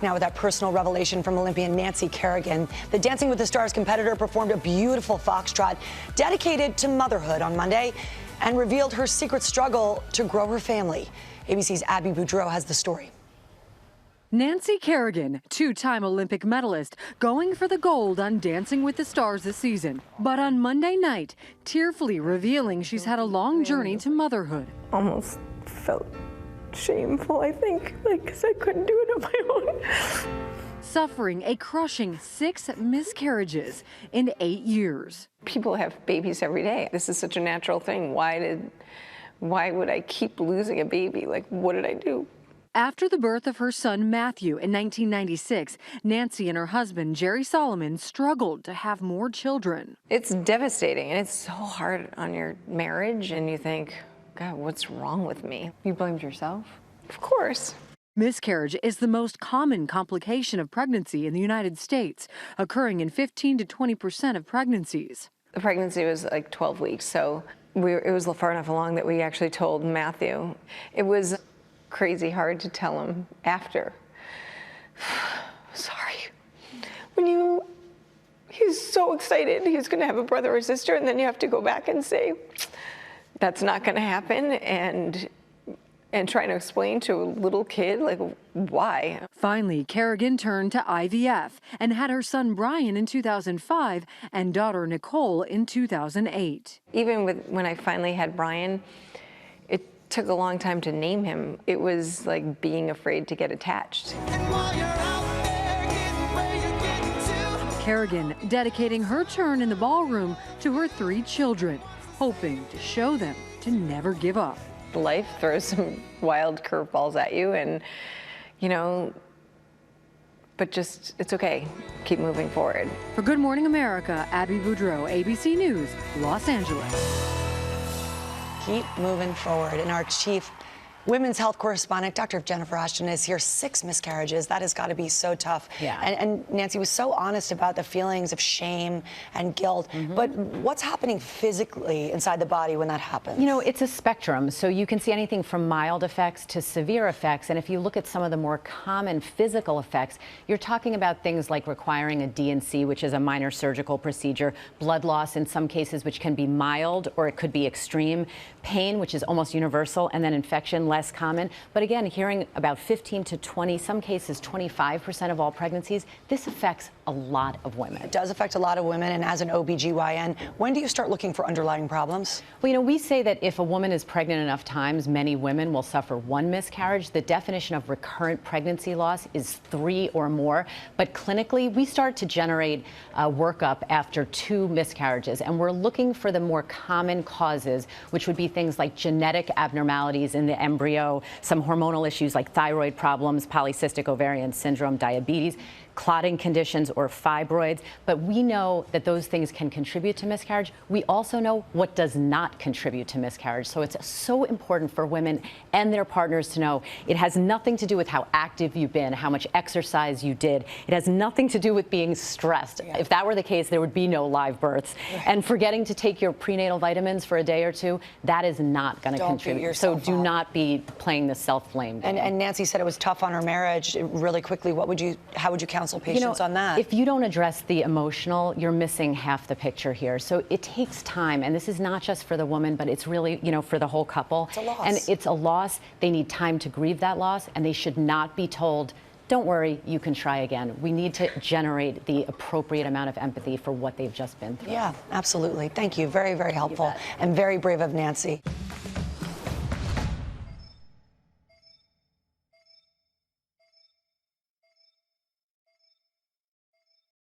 Now with that personal revelation from Olympian Nancy Kerrigan, the Dancing with the Stars competitor performed a beautiful foxtrot dedicated to motherhood on Monday and revealed her secret struggle to grow her family. ABC's Abby Boudreau has the story. Nancy Kerrigan, two-time Olympic medalist, going for the gold on Dancing with the Stars this season. But on Monday night, tearfully revealing she's had a long journey to motherhood. Almost felt shameful, I think, because I couldn't do it on my own. Suffering a crushing 6 miscarriages in 8 years. People have babies every day. This is such a natural thing. Why would I keep losing a baby? Like, what did I do? After the birth of her son Matthew in 1996, Nancy and her husband Jerry Solomon struggled to have more children. It's devastating, and it's so hard on your marriage, and you think, God, what's wrong with me? You blamed yourself? Of course. Miscarriage is the most common complication of pregnancy in the United States, occurring in 15 to 20% of pregnancies. The pregnancy was like 12 weeks, so it was far enough along that we actually told Matthew. It was crazy hard to tell him after. Sorry. He's so excited he's going to have a brother or sister, and then you have to go back and say, that's not going to happen, and trying to explain to a little kid, like, why? Finally, Kerrigan turned to IVF and had her son Brian in 2005 and daughter Nicole in 2008. Even when I finally had Brian, it took a long time to name him. It was like being afraid to get attached. Kerrigan dedicating her turn in the ballroom to her 3 children, hoping to show them to never give up. Life throws some wild curveballs at you, and, but just, it's okay. Keep moving forward. For Good Morning America, Abby Boudreau, ABC News, Los Angeles. Keep moving forward. And our chief women's health correspondent, Dr. Jennifer Ashton, is here. 6 miscarriages. That has got to be so tough. Yeah. And Nancy was so honest about the feelings of shame and guilt. But what's happening physically inside the body when that happens? You know, it's a spectrum. So you can see anything from mild effects to severe effects. And if you look at some of the more common physical effects, you're talking about things like requiring a D&C, which is a minor surgical procedure, blood loss in some cases, which can be mild or it could be extreme, pain, which is almost universal, and then infection, less common. But again, hearing about 15 to 20, some cases 25% of all pregnancies, this affects a lot of women. It does affect a lot of women, and as an OBGYN, when do you start looking for underlying problems? Well, we say that if a woman is pregnant enough times, many women will suffer 1 miscarriage. The definition of recurrent pregnancy loss is 3 or more. But clinically, we start to generate a workup after 2 miscarriages, and we're looking for the more common causes, which would be things like genetic abnormalities in the embryo, some hormonal issues like thyroid problems, polycystic ovarian syndrome, diabetes, clotting conditions, or fibroids. But we know that those things can contribute to miscarriage. We also know what does not contribute to miscarriage. So it's so important for women and their partners to know it has nothing to do with how active you've been, how much exercise you did. It has nothing to do with being stressed. Yeah. If that were the case, there would be no live births. Right. And forgetting to take your prenatal vitamins for a day or 2, that is not going to contribute. So do not be playing the self-blame game. And Nancy said it was tough on her marriage. Really quickly, how would you counsel patients on that? If you don't address the emotional, you're missing half the picture here. So it takes time, and this is not just for the woman, but it's really, for the whole couple. It's a loss. And it's a loss. They need time to grieve that loss, and they should not be told, don't worry, you can try again. We need to generate the appropriate amount of empathy for what they've just been through. Yeah, absolutely. Thank you. Very, very helpful and very brave of Nancy.